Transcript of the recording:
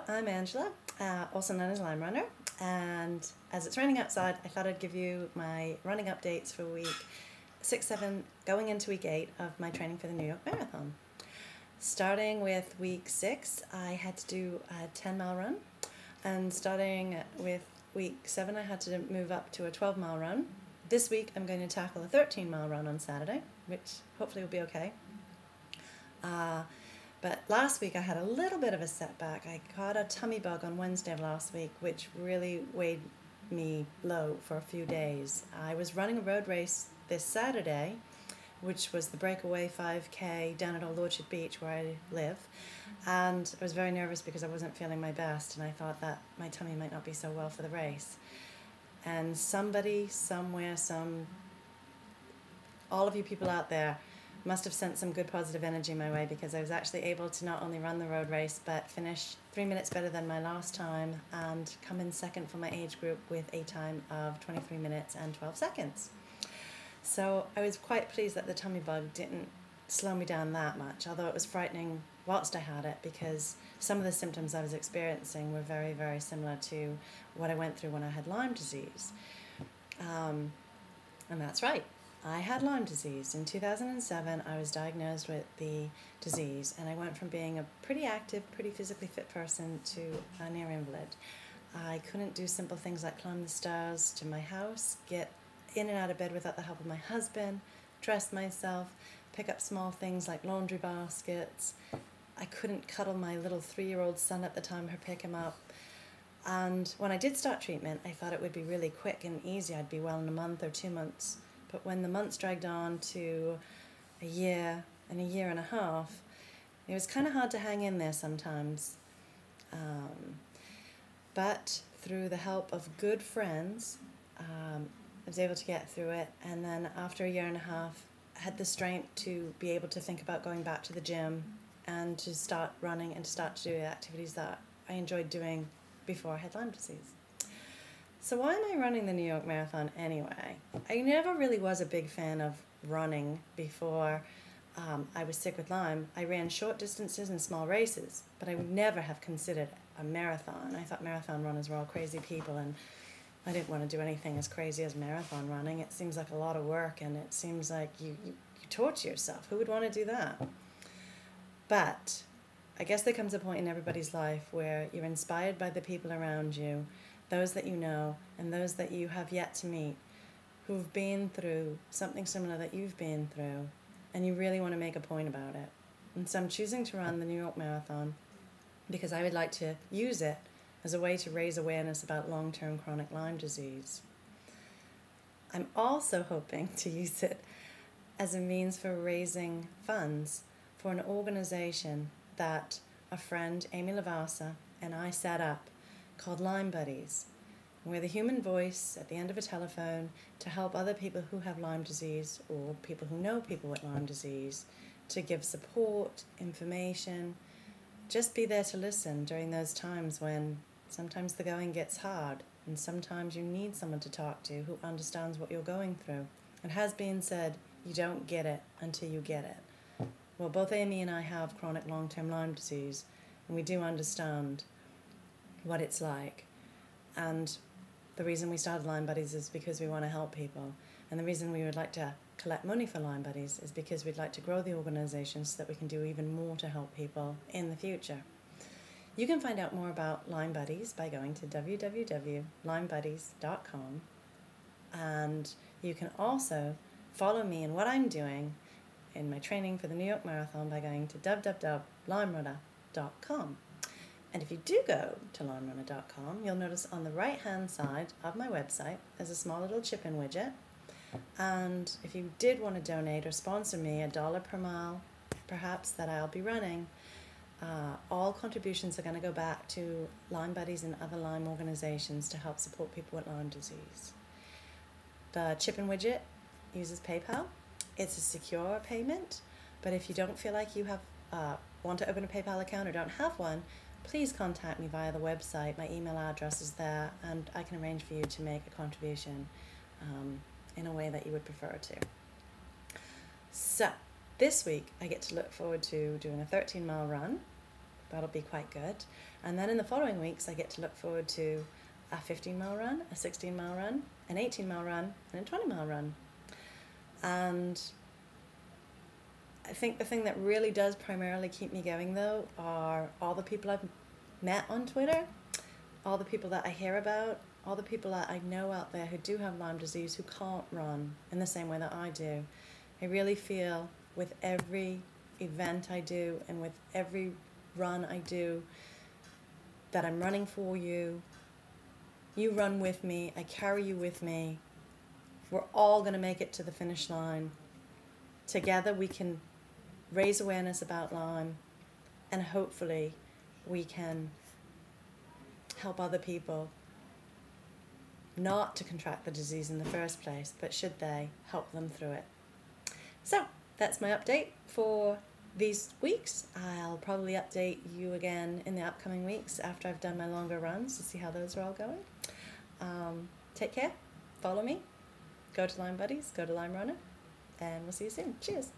I'm Angela, also known as Lymerunner, and as it's raining outside, I thought I'd give you my running updates for week 6, 7, going into week 8 of my training for the New York Marathon. Starting with week 6, I had to do a 10-mile run, and starting with week 7, I had to move up to a 12-mile run. This week, I'm going to tackle a 13-mile run on Saturday, which hopefully will be okay. But last week I had a little bit of a setback. I caught a tummy bug on Wednesday of last week, which really weighed me low for a few days. I was running a road race this Saturday, which was the breakaway 5K down at Old Orchard Beach where I live. And I was very nervous because I wasn't feeling my best, and I thought that my tummy might not be so well for the race. And somebody, somewhere, all of you people out there must have sent some good positive energy my way, because I was actually able to not only run the road race but finish 3 minutes better than my last time and come in second for my age group with a time of 23 minutes and 12 seconds. So I was quite pleased that the tummy bug didn't slow me down that much, although it was frightening whilst I had it, because some of the symptoms I was experiencing were very, very similar to what I went through when I had Lyme disease. And that's right. I had Lyme disease. In 2007, I was diagnosed with the disease, and I went from being a pretty active, pretty physically fit person to a near invalid. I couldn't do simple things like climb the stairs to my house, get in and out of bed without the help of my husband, dress myself, pick up small things like laundry baskets. I couldn't cuddle my little 3-year-old son at the time or pick him up. And when I did start treatment, I thought it would be really quick and easy. I'd be well in a month or 2 months. But when the months dragged on to a year and a year and a half, it was kind of hard to hang in there sometimes. But through the help of good friends, I was able to get through it. And then after a year and a half, I had the strength to be able to think about going back to the gym and to start running and to start to do activities that I enjoyed doing before I had Lyme disease. So why am I running the New York Marathon anyway? I never really was a big fan of running before I was sick with Lyme. I ran short distances and small races, but I would never have considered a marathon. I thought marathon runners were all crazy people, and I didn't want to do anything as crazy as marathon running. It seems like a lot of work, and it seems like you torture yourself. Who would want to do that? But I guess there comes a point in everybody's life where you're inspired by the people around you, those that you know and those that you have yet to meet, who've been through something similar that you've been through, and you really want to make a point about it. And so I'm choosing to run the New York Marathon because I would like to use it as a way to raise awareness about long-term chronic Lyme disease. I'm also hoping to use it as a means for raising funds for an organization that a friend, Amy Lavasa, and I set up, called Lyme Buddies. We're the human voice at the end of a telephone to help other people who have Lyme disease or people who know people with Lyme disease, to give support, information, just be there to listen during those times when sometimes the going gets hard and sometimes you need someone to talk to who understands what you're going through. It has been said, you don't get it until you get it. Well, both Amy and I have chronic long-term Lyme disease, and we do understand what it's like. And the reason we started Lyme Buddies is because we want to help people. And the reason we would like to collect money for Lyme Buddies is because we'd like to grow the organization so that we can do even more to help people in the future. You can find out more about Lyme Buddies by going to www.lymebuddies.com. And you can also follow me in what I'm doing in my training for the New York Marathon by going to www.lymerunner.com. And if you do go to Lymerunner.com, you'll notice on the right-hand side of my website, there's a small little chip-in widget. And if you did want to donate or sponsor me $1 per mile, perhaps, that I'll be running, all contributions are going to go back to Lyme Buddies and other Lyme organizations to help support people with Lyme disease. The chip-in widget uses PayPal. It's a secure payment, but if you don't feel like you have want to open a PayPal account or don't have one, please contact me via the website. My email address is there, and I can arrange for you to make a contribution in a way that you would prefer to. So this week I get to look forward to doing a 13-mile run that'll be quite good. And then in the following weeks, I get to look forward to a 15-mile run, a 16-mile run, an 18-mile run, and a 20-mile run. And I think the thing that really does primarily keep me going, though, are all the people I've met on Twitter, all the people that I hear about, all the people that I know out there who do have Lyme disease who can't run in the same way that I do. I really feel with every event I do and with every run I do that I'm running for you. You run with me, I carry you with me. We're all going to make it to the finish line. Together we can raise awareness about Lyme, and hopefully we can help other people not to contract the disease in the first place, but should they, help them through it. So that's my update for these weeks. I'll probably update you again in the upcoming weeks after I've done my longer runs to see how those are all going. Take care, follow me, go to Lyme Buddies, go to Lymerunner, and we'll see you soon. Cheers.